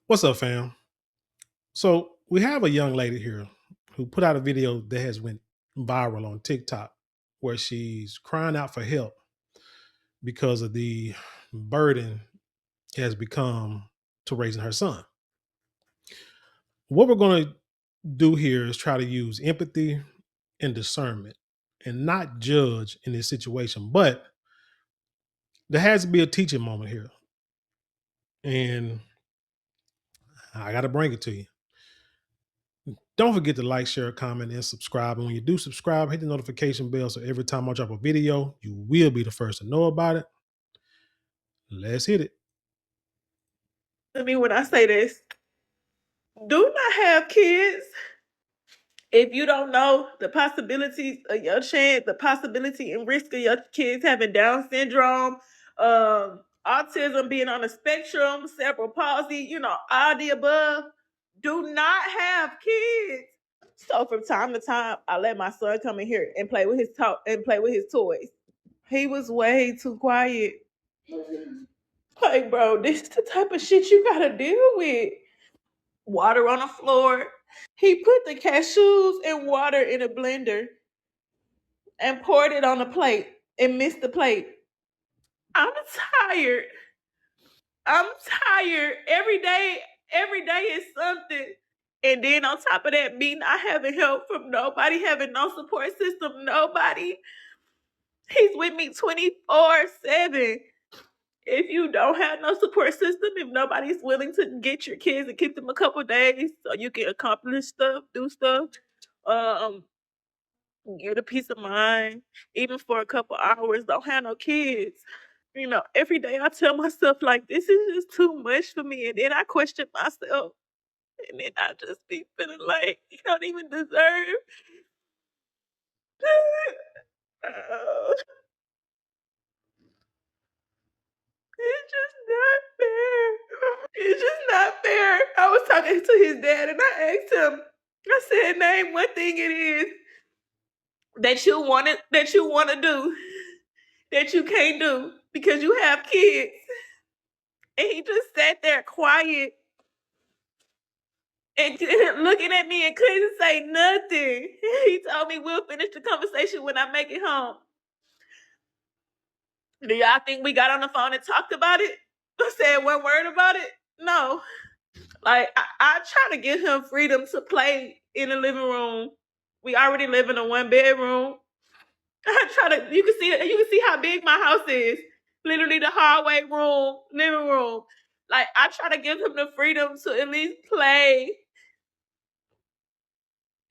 What's up, fam? So we have a young lady here who put out a video that has went viral on TikTok where she's crying out for help because of the burden it has become to raising her son. What we're going to do here is try to use empathy and discernment and not judge in this situation, but there has to be a teaching moment here. And I got to bring it to you. Don't forget to like, share, comment, and subscribe. And when you do subscribe, hit the notification bell so every time I drop a video, you will be the first to know about it. Let's hit it. I mean, when I say this, do not have kids if you don't know the possibilities of your chance, the possibility and risk of your kids having Down syndrome, autism, being on the spectrum, cerebral palsy, all the above. Do not have kids. So from time to time, I let my son come in here and play with his toys. He was way too quiet. Like, bro, this is the type of shit you gotta deal with. Water on the floor. He put the cashews and water in a blender and poured it on a plate and missed the plate. I'm tired. I'm tired. Every day is something. And then on top of that, me not having help from nobody, having no support system, nobody. He's with me 24/7. If you don't have no support system, if nobody's willing to get your kids and keep them a couple days so you can accomplish stuff, do stuff, um, get a peace of mind, even for a couple hours, don't have no kids. Every day I tell myself, like, this is just too much for me. And then I question myself. And then I just be feeling like you don't even deserve. Oh, it's just not fair. It's just not fair. I was talking to his dad and I asked him, I said, name one thing it is that you wanna do that you can't do because you have kids. And he just sat there quiet and looking at me and couldn't say nothing. He told me we'll finish the conversation when I make it home. Do y'all think we got on the phone and talked about it? Said one word about it? No. Like, I try to give him freedom to play in the living room. We already live in a 1 bedroom. You can see how big my house is. Literally the hallway room, living room. Like, I try to give him the freedom to at least play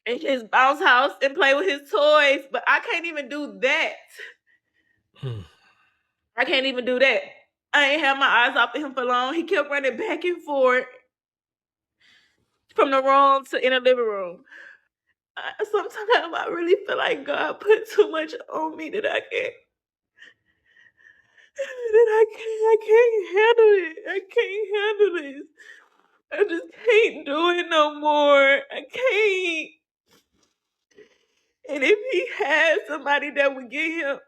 in his bounce house and play with his toys, but I can't even do that. I can't even do that. I ain't had my eyes off of him for long. He kept running back and forth from the room to in the living room. Sometimes I really feel like God put too much on me that I can't handle it. I can't handle this. I just can't do it no more. I can't. And if he has somebody that would get him,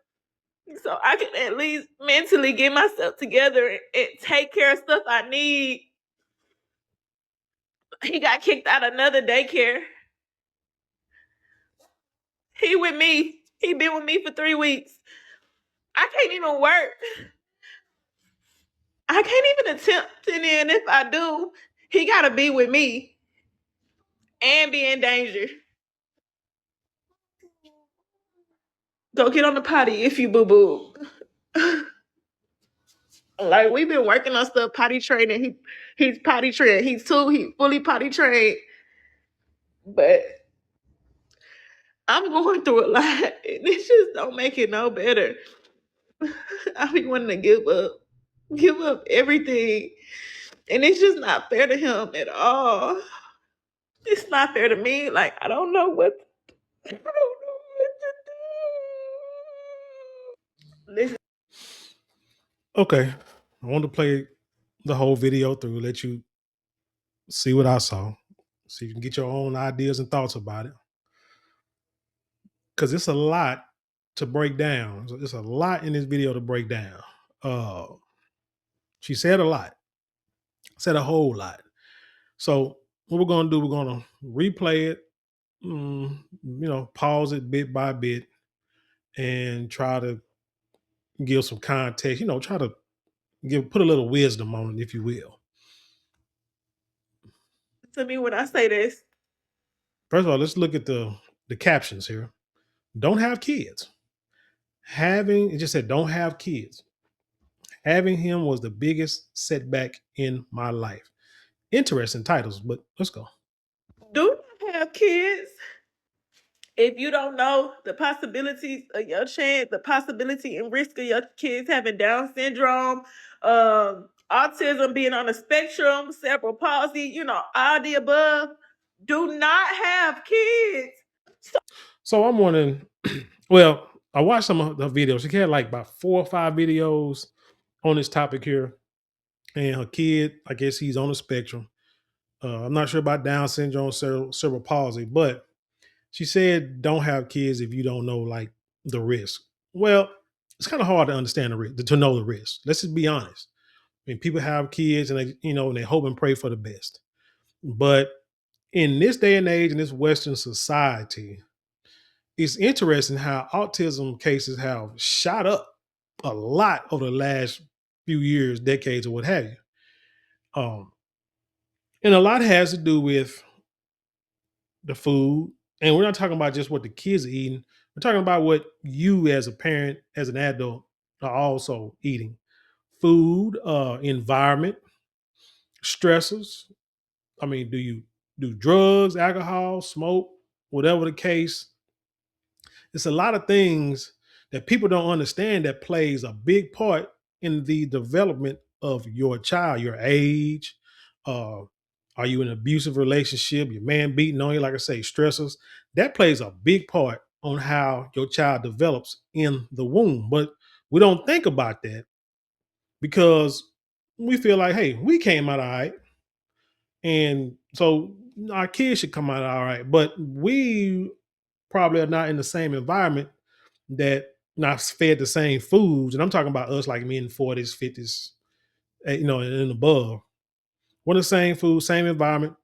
so I can at least mentally get myself together and take care of stuff I need. He got kicked out of another daycare. He with me. He been with me for 3 weeks. I can't even work. I can't even attempt, and then if I do, he gotta be with me and be in danger. Go get on the potty if you boo boo. Like, we've been working on stuff, potty training. He's potty trained. He's 2. He fully potty trained. But I'm going through a lot, and it just don't make it no better. I be wanting to give up everything, and it's just not fair to him at all. It's not fair to me. Like, I don't know what to do. Listen. Okay. I want to play the whole video through, let you see what I saw, so you can get your own ideas and thoughts about it. Because it's a lot to break down. There's a lot in this video to break down. She said a lot, said a whole lot. So what we're gonna do, we're gonna replay it, pause it bit by bit and try to give some context, try to put a little wisdom on it, if you will. To me when I say this. First of all, let's look at the captions here. Don't have kids. Having it just said don't have kids. Having him was the biggest setback in my life. Interesting titles, but let's go. Do not have kids. If you don't know the possibilities of your chance, the possibility and risk of your kids having Down syndrome, autism, being on the spectrum, cerebral palsy, all the above, do not have kids. So I'm wondering, well, I watched some of the videos. She had like about 4 or 5 videos on this topic here. And her kid, I guess he's on the spectrum. I'm not sure about Down syndrome, cerebral palsy, but she said don't have kids if you don't know like the risk. Well, it's kind of hard to understand the risk, to know the risk. Let's just be honest. I mean, people have kids and they hope and pray for the best. But in this day and age, in this Western society, it's interesting how autism cases have shot up a lot over the last few years, decades, or what have you. Um, and a lot has to do with the food. And we're not talking about just what the kids are eating. We're talking about what you as a parent, as an adult, are also eating. Food, environment, stressors. I mean, do you do drugs, alcohol, smoke, whatever the case? It's a lot of things that people don't understand that plays a big part in the development of your child, your age. Uh, are you in an abusive relationship? Your man beating on you, like I say, stressors. That plays a big part on how your child develops in the womb. But we don't think about that because we feel like, hey, we came out all right. And so our kids should come out all right. But we probably are not in the same environment, that not fed the same foods. And I'm talking about us, like me in 40s, 50s, and above. We're the same food, same environment.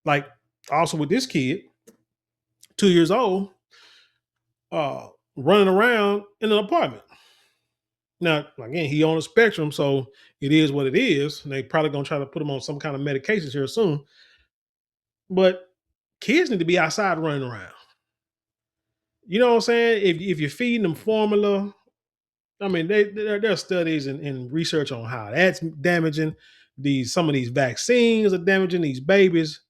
Like also with this kid, 2 years old, running around in an apartment. Now, again, he on a spectrum, so it is what it is. And they probably gonna try to put him on some kind of medications here soon. But kids need to be outside running around. You know what I'm saying? If you're feeding them formula, I mean, there are studies and research on how that's damaging. Some of these vaccines are damaging these babies.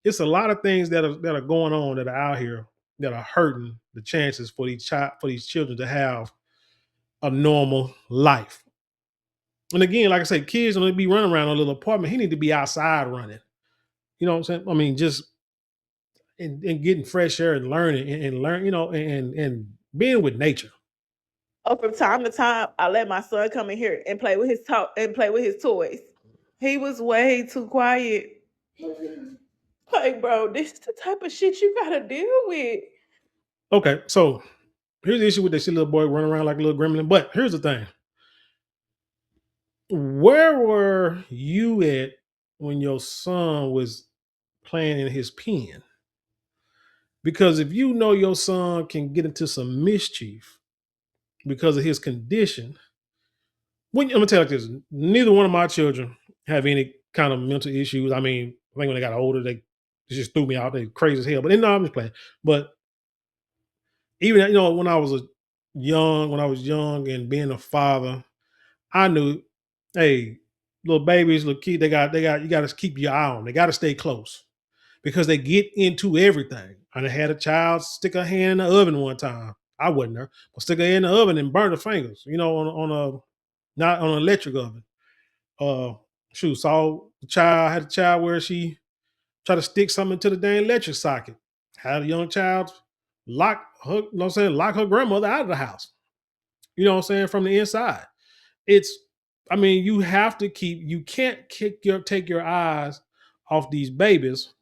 It's a lot of things that are going on that are out here that are hurting the chances for these children to have a normal life. And again, like I said, kids don't be running around a little apartment. He need to be outside running. You know what I'm saying? I mean, just and getting fresh air and learning and learn, and being with nature. Oh, from time to time, I let my son come in here and play with his toys. He was way too quiet. Like, bro, this is the type of shit you gotta deal with. Okay, so here's the issue with this little boy running around like a little gremlin. But here's the thing: where were you at when your son was playing in his pen? Because if you know your son can get into some mischief because of his condition, I'm gonna tell you like this: neither one of my children have any kind of mental issues. I mean, I think when they got older, they just threw me out. They crazy as hell. But no, I'm just playing. But even when I was young and being a father, I knew, hey, little babies, little kids, you got to keep your eye on. They got to stay close because they get into everything. I had a child stick her hand in the oven one time. I wasn't there, but stick her hand in the oven and burn her fingers. On a not on an electric oven. Uh, saw the child, had a child where she tried to stick something to the dang electric socket. Had a young child lock her grandmother out of the house. You know what I'm saying, from the inside. It's, I mean, you can't take your eyes off these babies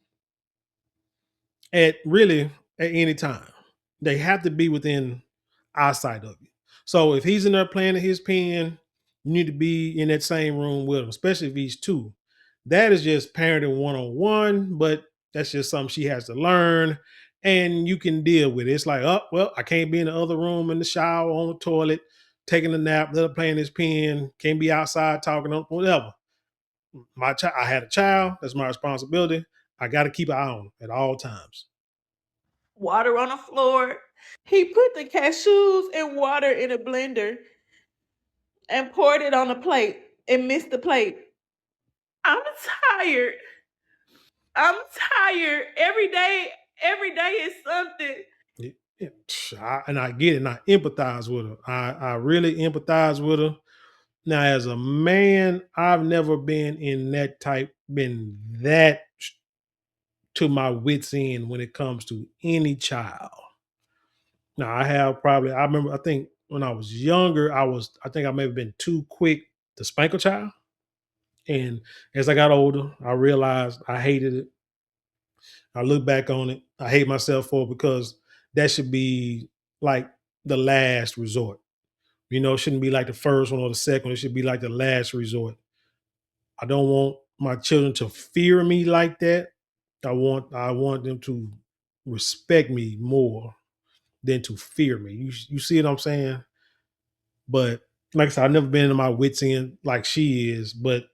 at any time. They have to be within eyesight of you. So if he's in there playing in his pen, you need to be in that same room with him, especially if he's two. That is just parenting one on one, but that's just something she has to learn, and you can deal with it. It's like, oh well, I can't be in the other room in the shower, on the toilet, taking a nap, let her playing this pen. Can't be outside talking, whatever. I had a child. That's my responsibility. I got to keep an eye on it at all times. Water on the floor. He put the cashews and water in a blender and poured it on a plate and missed the plate. I'm tired. I'm tired. Every day is something. Yeah, and I get it, and I empathize with her. I really empathize with her. Now, as a man, I've never been that to my wits end when it comes to any child. Now, I think when I was younger, I think I may have been too quick to spank a child. And as I got older, I realized I hated it. I look back on it, I hate myself for it because that should be like the last resort. It shouldn't be like the first one or the second. It should be like the last resort. I don't want my children to fear me like that. I want them to respect me more than to fear me. You see what I'm saying? But like I said, I've never been in my wits end like she is. But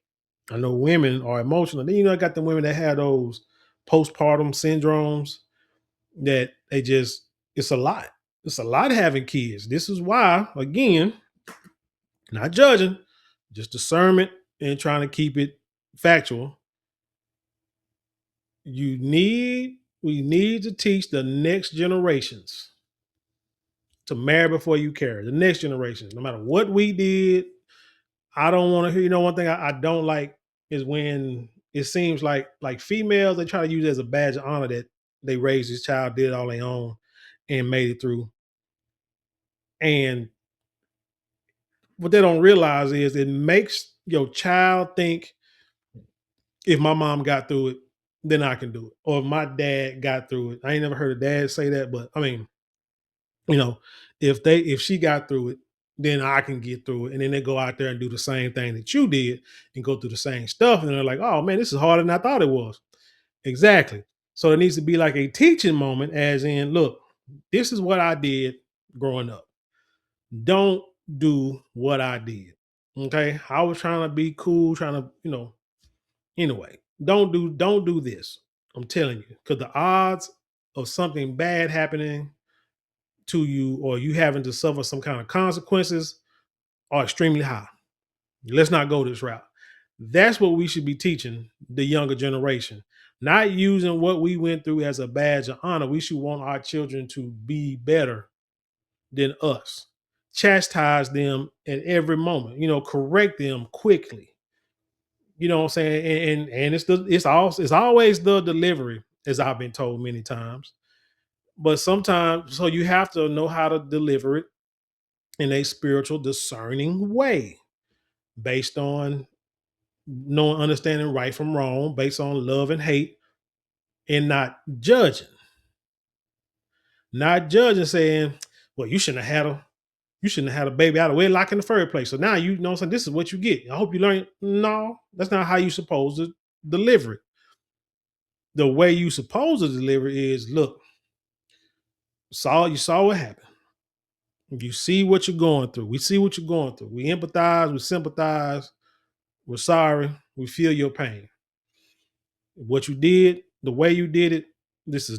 I know women are emotional. Then I got the women that have those postpartum syndromes that it's a lot. It's a lot having kids. This is why, again, not judging, just discernment and trying to keep it factual. We need to teach the next generations to marry before you carry. The next generations, no matter what we did, I don't want to hear. One thing I don't like is when it seems like females, they try to use it as a badge of honor that they raised this child, did it all their own, and made it through. And what they don't realize is it makes your child think, if my mom got through it, then I can do it. Or if my dad got through it. I ain't never heard a dad say that, but I mean, you know, if she got through it, then I can get through it. And then they go out there and do the same thing that you did and go through the same stuff. And they're like, oh man, this is harder than I thought it was. Exactly. So there needs to be like a teaching moment, as in, look, this is what I did growing up. Don't do what I did. Okay. I was trying to be cool, trying to, anyway, don't do this. I'm telling you, because the odds of something bad happening to you or you having to suffer some kind of consequences are extremely high. Let's not go this route. That's what we should be teaching the younger generation. Not using what we went through as a badge of honor. We should want our children to be better than us. Chastise them at every moment. Correct them quickly. You know what I'm saying? And it's always the delivery, as I've been told many times. But sometimes, so you have to know how to deliver it in a spiritual, discerning way, based on knowing, understanding right from wrong, based on love and hate, and not judging. Not judging, saying, "Well, you shouldn't have had a baby out of wedlock in the first place. So now you know what I'm saying, this is what you get. I hope you learn." No, that's not how you supposed to deliver it. The way you supposed to deliver is, look, you saw what happened. You see what you're going through. We see what you're going through. We empathize, we sympathize, we're sorry, we feel your pain. What you did, the way you did it, was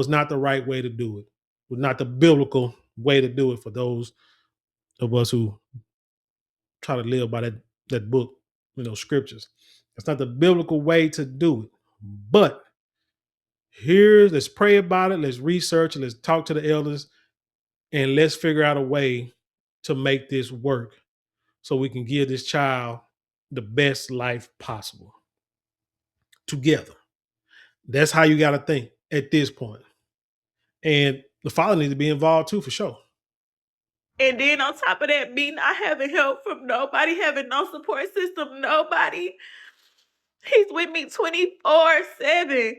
not the right way to do it. Was not the biblical way to do it for those of us who try to live by that book, scriptures. It's not the biblical way to do it. But let's pray about it, let's research it, let's talk to the elders, and let's figure out a way to make this work so we can give this child the best life possible together. That's how you got to think at this point. And the father needs to be involved too, for sure. And then on top of that, me not having help from nobody, having no support system, nobody. He's with me 24/7.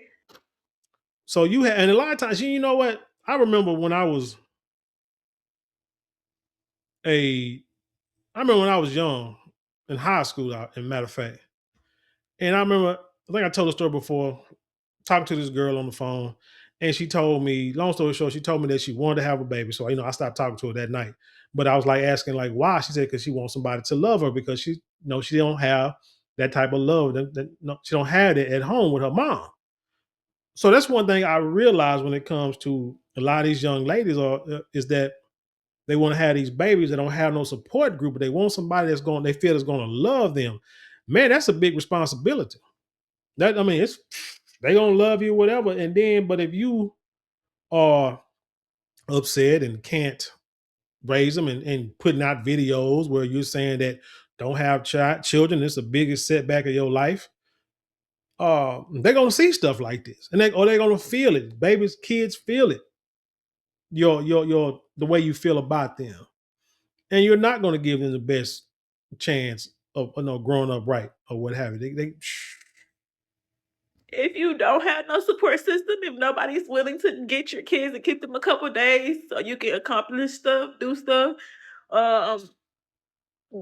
So and a lot of times, you know what? I remember when I was I remember when I was young in high school, in matter of fact, And I remember, I think I told the story before, talking to this girl on the phone, and she told me, long story short, she told me that she wanted to have a baby. So, I stopped talking to her that night. But I was like asking, like, why? She said, because she wants somebody to love her because she don't have that type of love. No, she don't have it at home with her mom. So that's one thing I realized when it comes to a lot of these young ladies is that they want to have these babies that don't have no support group, but they want somebody they feel is going to love them. Man, that's a big responsibility. It's they gonna love you, whatever. And then, but if you are upset and can't raise them and putting out videos where you're saying that don't have children, it's the biggest setback of your life. They're gonna see stuff like this, and they're gonna feel it. Babies, kids feel it. Your the way you feel about them, and you're not gonna give them the best chance of growing up right or what have you. They If you don't have no support system, if nobody's willing to get your kids and keep them a couple days so you can accomplish stuff, do stuff, um,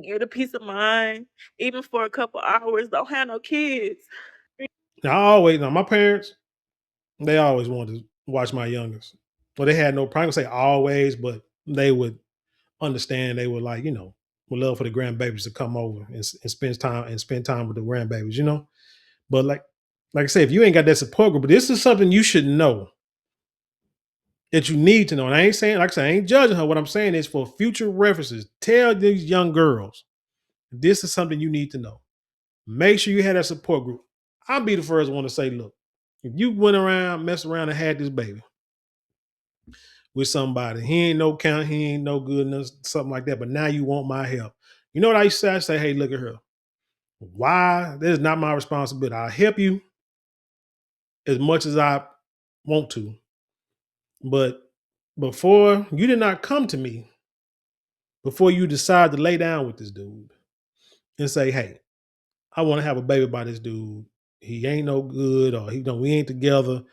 get a peace of mind, even for a couple hours, don't have no kids. now my parents, they always wanted to watch my youngest. Well, they had no problem. Say always, but they would understand. They would like, would love for the grandbabies to come over and spend time with the grandbabies. But like I say, if you ain't got that support group, but this is something you should know that you need to know. And I ain't saying, like I said, I ain't judging her. What I'm saying is for future references, tell these young girls this is something you need to know. Make sure you have that support group. I'll be the first one to say, look, if you went around, messed around, and had this baby with somebody, he ain't no count, he ain't no goodness, something like that. But now you want my help. You know what I used to say? I say, hey, look at her. Why? This is not my responsibility. I'll help you as much as I want to. But before you did not come to me, before you decide to lay down with this dude and say, hey, I want to have a baby by this dude. He ain't no good, or we ain't together.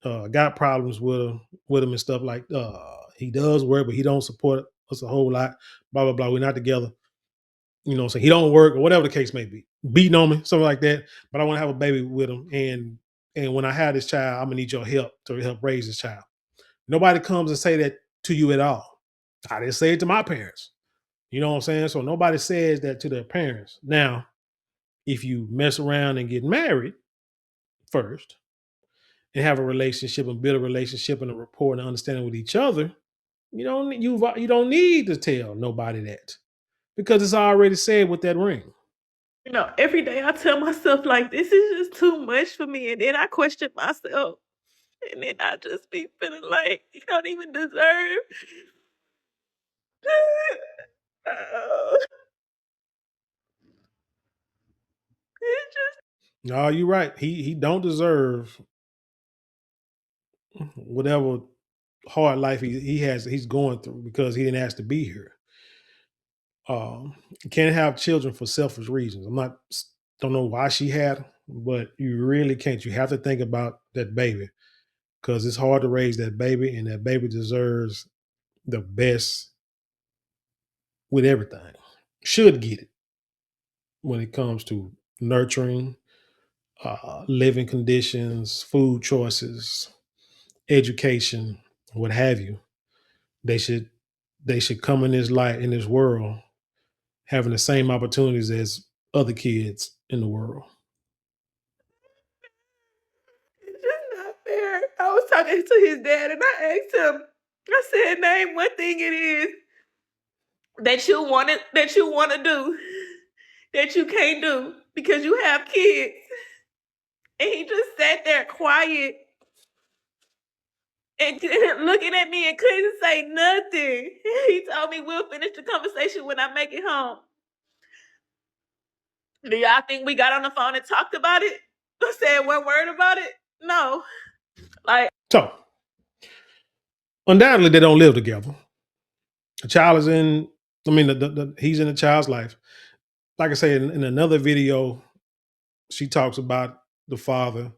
Got problems with him and stuff like he does work, but he don't support us a whole lot. Blah blah blah. We're not together. So he don't work or whatever the case may be. Beating on me, something like that. But I want to have a baby with him, and when I have this child, I'm gonna need your help to help raise this child. Nobody comes and say that to you at all. I didn't say it to my parents. You know what I'm saying? So nobody says that to their parents. Now, if you mess around and get married first and have a relationship and build a relationship and a rapport and understanding with each other, you don't need to tell nobody that because it's already said with that ring. Every day I tell myself, like, this is just too much for me. And then I question myself. And then I just be feeling like you don't even deserve. Oh, it just No, you're right. He don't deserve whatever hard life he's going through because he didn't ask to be here. You can't have children for selfish reasons. Don't know why she had 'em, but you really can't. You have to think about that baby because it's hard to raise that baby, and that baby deserves the best with everything. Should get it when it comes to nurturing, living conditions, food choices, education, what have you. They should they should come in this world having the same opportunities as other kids in the world. it's just not fair. I was talking to his dad and I asked him, I said, name one thing it is that you wanna do that you can't do because you have kids. And he just sat there quiet and looking at me and couldn't say nothing. He told me we'll finish the conversation when I make it home. Do y'all think we got on the phone and talked about it? I said one word about it? No. Like, So undoubtedly, they don't live together. The child is in. I mean, he's in the child's life. Like I say, in another video, she talks about the father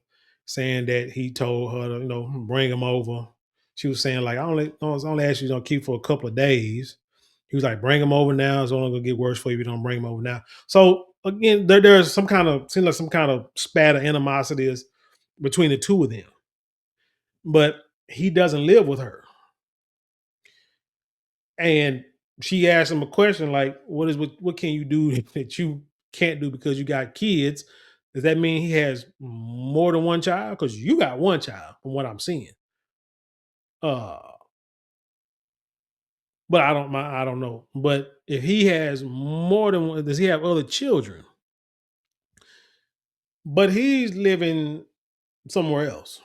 saying that he told her to, bring him over. She was saying like, I was only asking you to keep for a couple of days. He was like, bring him over now. It's only gonna get worse for you if you don't bring him over now. So again, there's some kind of seems like some kind of spat of animosity is between the two of them. But he doesn't live with her. And she asked him a question like, what can you do that you can't do because you got kids? Does that mean he has more than one child? Because you got one child, from what I'm seeing. Uh, but I don't know. But if he has more than one, does he have other children? But he's living somewhere else.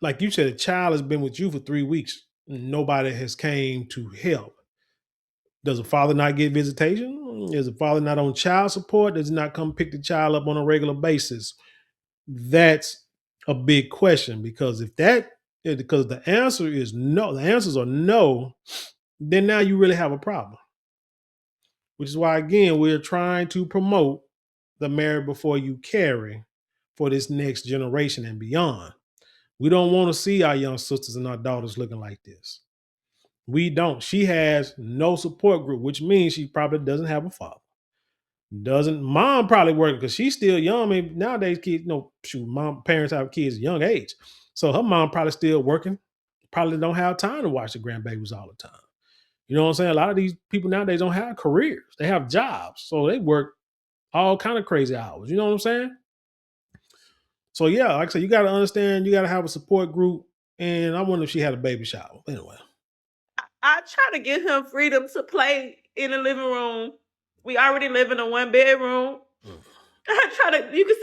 Like you said, a child has been with you for 3 weeks. Nobody has came to help. Does a father not get visitation? Is a father not on child support? Does he not come pick the child up on a regular basis? That's a big question because because the answer is no, the answers are no, then now you really have a problem. Which is why, again, we're trying to promote the marry before you carry for this next generation and beyond. We don't want to see our young sisters and our daughters looking like this. We don't. She has no support group, which means she probably doesn't have a father. Doesn't mom probably working because she's still young. I mean, nowadays kids, shoot, mom parents have kids at a young age. So her mom probably still working, probably don't have time to watch the grandbabies all the time. You know what I'm saying? A lot of these people nowadays don't have careers. They have jobs. So they work all kind of crazy hours. You know what I'm saying? So yeah, like I said, you gotta understand, you gotta have a support group. And I wonder if she had a baby shower. Anyway. I try to give him freedom to play in the living room. We already live in a 1 bedroom. Mm. I try to. You can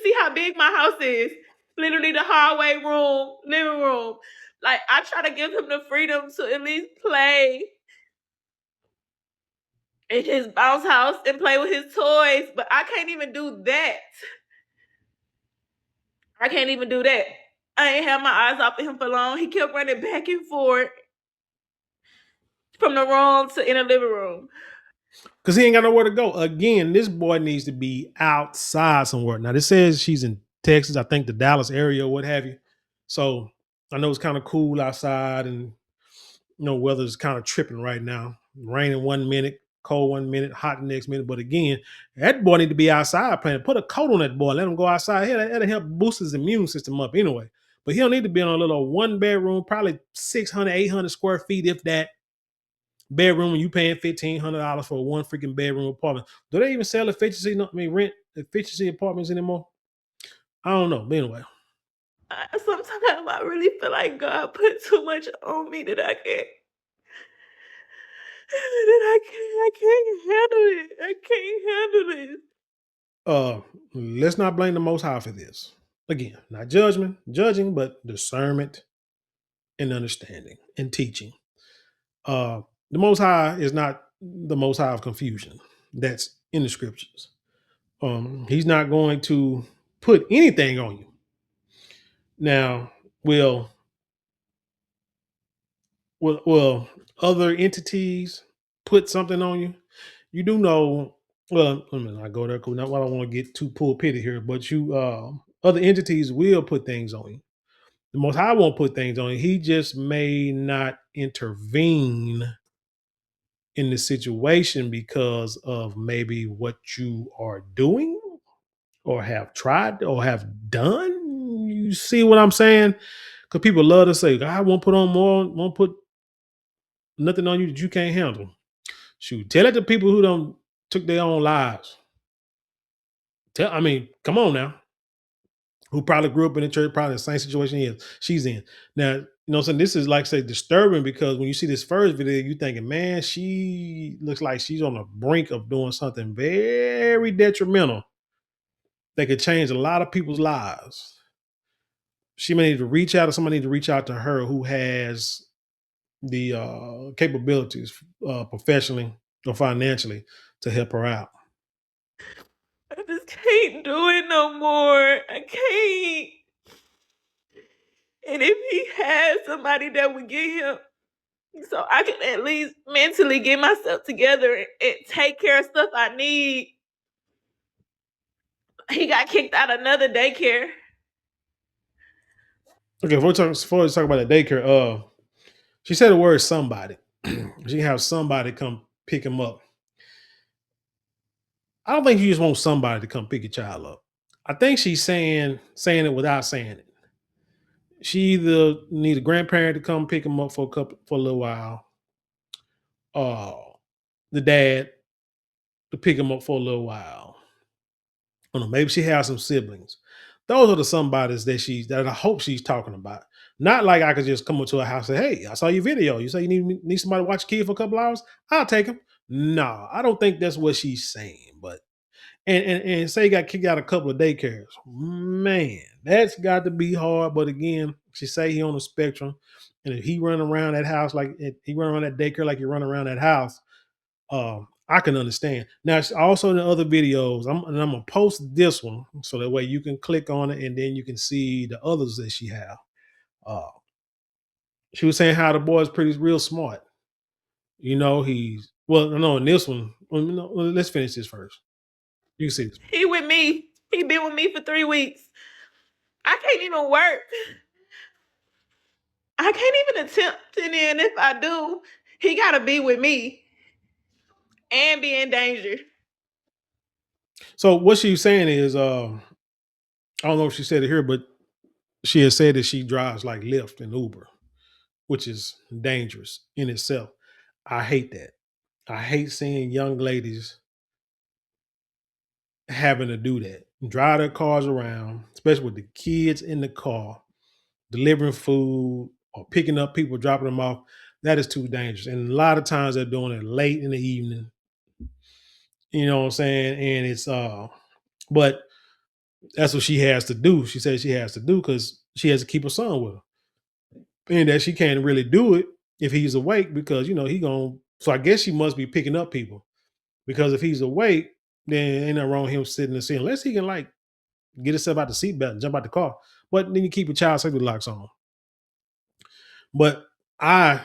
see how big my house is. Literally the hallway room, living room. Like I try to give him the freedom to at least play in his bounce house and play with his toys, but I can't even do that. I can't even do that. I ain't had my eyes off of him for long. He kept running back and forth from the room to in the living room. Because he ain't got nowhere to go. Again, this boy needs to be outside somewhere. Now, this says she's in Texas, I think the Dallas area or what have you. So I know it's kind of cool outside and weather's kind of tripping right now. Raining 1 minute, cold 1 minute, hot the next minute. But again, that boy need to be outside playing. Put a coat on that boy. Let him go outside. Here, that'll help boost his immune system up anyway. But he don't need to be in a little 1 bedroom, probably 600, 800 square feet, if that bedroom. When you paying $1,500 for one freaking bedroom apartment. Do they even sell efficiency? Rent efficiency apartments anymore? I don't know. But anyway. Sometimes I really feel like God put too much on me that I can't handle it. I can't handle it. Let's not blame the Most High for this. Again, not judging, but discernment and understanding and teaching. The Most High is not the Most High of confusion. That's in the scriptures. He's not going to put anything on you. Now, will other entities put something on you? You do know. Well, let me not go there because I don't want to get too pulpity here. But other entities will put things on you. The Most High won't put things on you. He just may not intervene in the situation because of maybe what you are doing or have tried or have done. You see what I'm saying? Because people love to say, God won't put nothing on you that you can't handle. Shoot, tell it to people who don't took their own lives. Come on now. Who probably grew up in the church, probably the same situation she's in. Now, what I'm saying? This is like say disturbing because when you see this first video, you thinking, man, she looks like she's on the brink of doing something very detrimental that could change a lot of people's lives. She may need to reach out, or somebody need to reach out to her who has the capabilities professionally or financially to help her out. I just can't do it no more. I can't. And if he has somebody that would get him, so I can at least mentally get myself together and take care of stuff I need. He got kicked out of another daycare. Okay, before we talk about the daycare, she said the word somebody. She have somebody come pick him up. I don't think you just want somebody to come pick your child up. I think she's saying it without saying it. She either need a grandparent to come pick him up for a little while, or the dad to pick him up for a little while. I don't know, maybe she has some siblings. Those are the somebodies that I hope she's talking about. Not like I could just come up to her house and say, "Hey, I saw your video. You say you need somebody to watch your kid for a couple hours. I'll take him." No, I don't think that's what she's saying. But and say he got kicked out a couple of daycares. Man, that's got to be hard. But again, she say he on the spectrum, and if he run around that house like he run around that daycare like you run around that house, I can understand. Now, also in the other videos, I'm gonna post this one so that way you can click on it and then you can see the others that she have. Uh, she was saying how the boy is pretty real smart. You know, he's well, no, in this one, let's finish this first. You can see this. He with me. He been with me for 3 weeks. I can't even work. I can't even attempt, and then if I do, he gotta be with me and be in danger. So what she's saying is, I don't know if she said it here, but she has said that she drives like Lyft and Uber, which is dangerous in itself. I hate that. I hate seeing young ladies having to do that, drive their cars around, especially with the kids in the car, delivering food or picking up people, dropping them off. That is too dangerous. And a lot of times they're doing it late in the evening. You know what I'm saying? And it's but that's what she has to do. She says she has to do because she has to keep her son with her. And that she can't really do it if he's awake because he gonna so I guess she must be picking up people. Because if he's awake, then ain't nothing wrong with him sitting in the seat unless he can like get himself out the seatbelt and jump out the car. But then you keep your child safety locks on. But I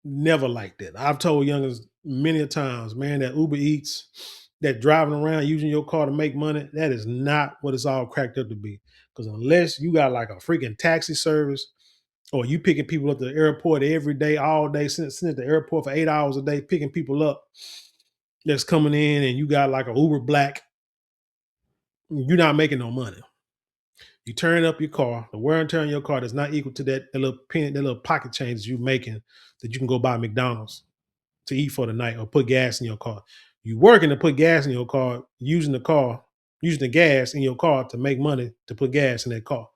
never liked that. I've told youngers many a times, man, that Uber Eats, that driving around using your car to make money, that is not what it's all cracked up to be. Because unless you got like a freaking taxi service or you picking people up at the airport every day, all day, sitting at the airport for 8 hours a day, picking people up that's coming in and you got like a Uber Black, you're not making no money. You turn up your car, the wear and tear on your car does not equal to that little penny, that little pocket change you're making that you can go buy McDonald's to eat for the night or put gas in your car. You working to put gas in your car, using the gas in your car to make money to put gas in that car.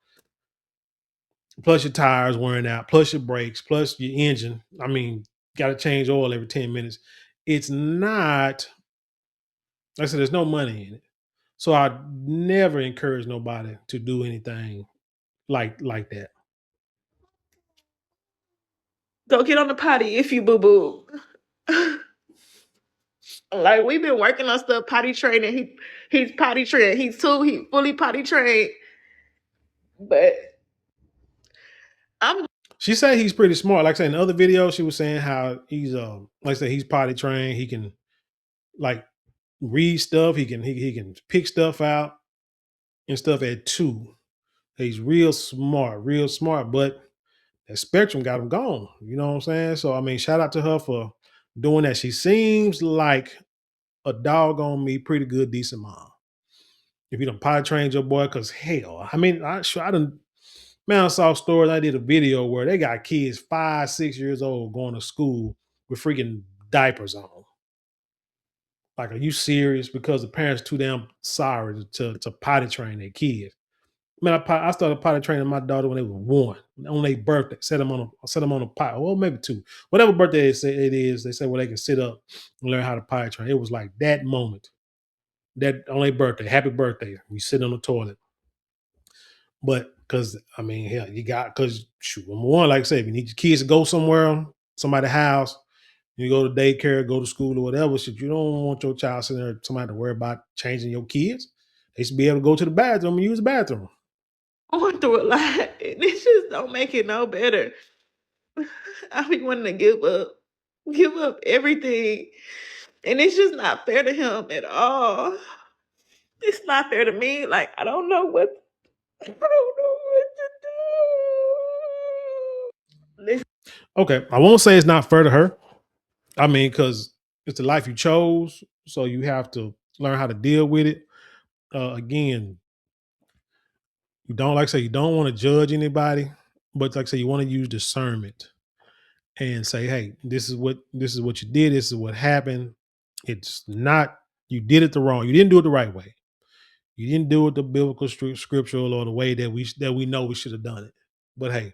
Plus your tires wearing out, plus your brakes, plus your engine. I mean, got to change oil every 10 minutes. It's not, like I said, there's no money in it. So I never encourage nobody to do anything like that. Go get on the potty if you boo boo. Like we've been working on stuff potty training. He's potty trained. He's 2. He fully potty trained. But I'm She said he's pretty smart. Like I said in the other video, she was saying how he's like I said, he's potty trained. He can like read stuff. He can pick stuff out and stuff at 2. He's real smart, but that spectrum got him gone. You know what I'm saying? So I mean, shout out to her for doing that. She seems like a doggone me pretty good, decent mom. If you don't potty train your boy, because hell, I mean, I done man, I saw stories. I did a video where they got kids 5, 6 years old going to school with freaking diapers on. Like, are you serious? Because the parents too damn sorry to potty train their kids. Man, I started potty training my daughter when they were 1 on their birthday. Set them on a pot. Well, maybe 2, whatever birthday it is. They say well they can sit up and learn how to potty train. It was like that moment, that on their birthday. Happy birthday! We sit on the toilet. But because I mean, hell, you got because shoot, number one, like I said, if you need your kids to go somewhere, somebody's house, you go to daycare, go to school or whatever, shit, you don't want your child sitting there, somebody to worry about changing your kids. They should be able to go to the bathroom and use the bathroom. going through a lot, and it just don't make it no better. I be wanting to give up everything, and it's just not fair to him at all. It's not fair to me. Like I don't know what to do. Listen, Okay, I won't say it's not fair to her. I mean, because it's the life you chose, so you have to learn how to deal with it. Again, you don't, like I say, you don't want to judge anybody, but like I say, you want to use discernment and say, hey, this is what you did, this is what happened. It's not, you did it the wrong, you didn't do it the right way. You didn't do it the biblical scriptural or the way that we know we should have done it. But hey,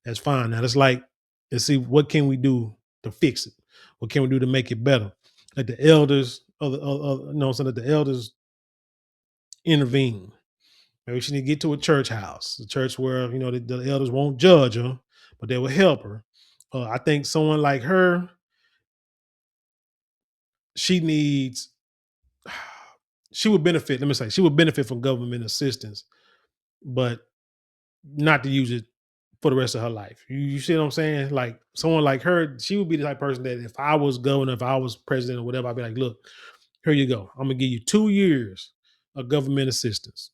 that's fine. Now it's like, let's see what can we do to fix it. What can we do to make it better? Let the elders, no, so let the elders intervene. Maybe she need to get to a church house, a church where the elders won't judge her, but they will help her. I think someone like her, she needs, she would benefit. Let me say, she would benefit from government assistance, but not to use it for the rest of her life. You see what I'm saying? Like someone like her, she would be the type of person that if I was governor, if I was president or whatever, I'd be like, look, here you go. I'm gonna give you 2 years of government assistance.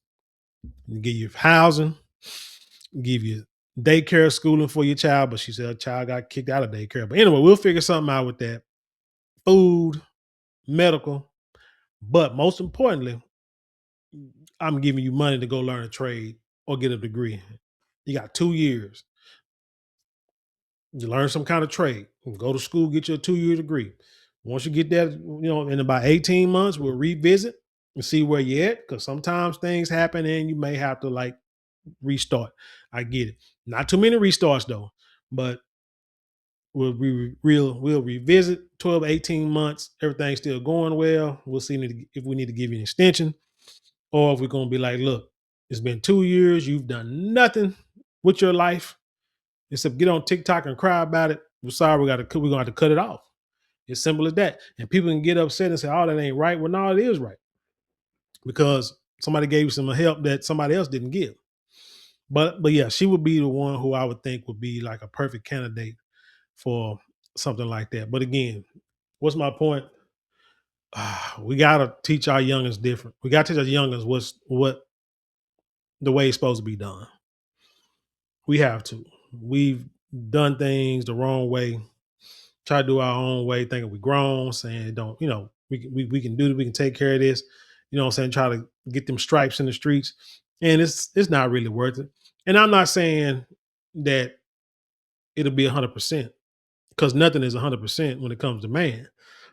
Give you housing, give you daycare schooling for your child. But she said her child got kicked out of daycare. But anyway, we'll figure something out with that. Food, medical, but most importantly, I'm giving you money to go learn a trade or get a degree. You got 2 years. You learn some kind of trade. Go to school, get your 2 year degree. Once you get that, in about 18 months, we'll revisit and see where you're at. Because sometimes things happen and you may have to like restart. I get it. Not too many restarts though, but we'll revisit 12, 18 months. Everything's still going well. We'll see if we need to give you an extension or if we're going to be like, look, it's been 2 years. You've done nothing with your life except get on TikTok and cry about it. We're sorry. We're going to have to cut it off. It's simple as that. And people can get upset and say, oh, that ain't right. Well, no, it is right because somebody gave you some help that somebody else didn't give. But yeah, she would be the one who I would think would be like a perfect candidate for something like that. But again, what's my point? We gotta teach our youngins different. We gotta teach our youngins what the way it's supposed to be done. We have to. We've done things the wrong way, try to do our own way, thinking we grown, saying don't, we can do this, we can take care of this, what I'm saying, try to get them stripes in the streets. And it's not really worth it. And I'm not saying that it'll be 100% because nothing is 100% when it comes to man.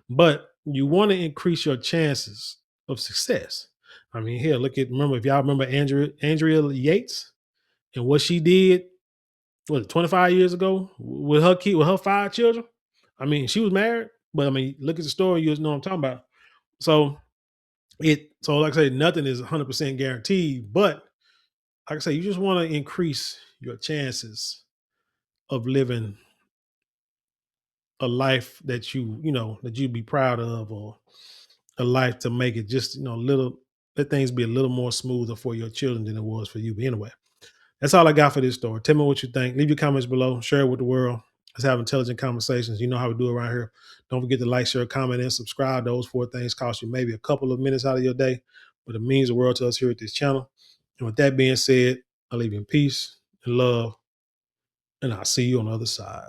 But you want to increase your chances of success. I mean, here, remember, if y'all remember Andrea Yates and what she did, 25 years ago with her kid, with her 5 children. I mean, she was married, but I mean, look at the story, you know what I'm talking about. So like I say, nothing is 100% guaranteed, but like I say, you just want to increase your chances of living a life that that you'd be proud of, or a life to make it just little, let things be a little more smoother for your children than it was for you. But anyway, that's all I got for this story. Tell me what you think. Leave your comments below. Share it with the world. Let's have intelligent conversations. You know how we do around here. Don't forget to like, share, comment, and subscribe. Those 4 things cost you maybe a couple of minutes out of your day, but it means the world to us here at this channel. And with that being said, I leave you in peace and love, and I'll see you on the other side.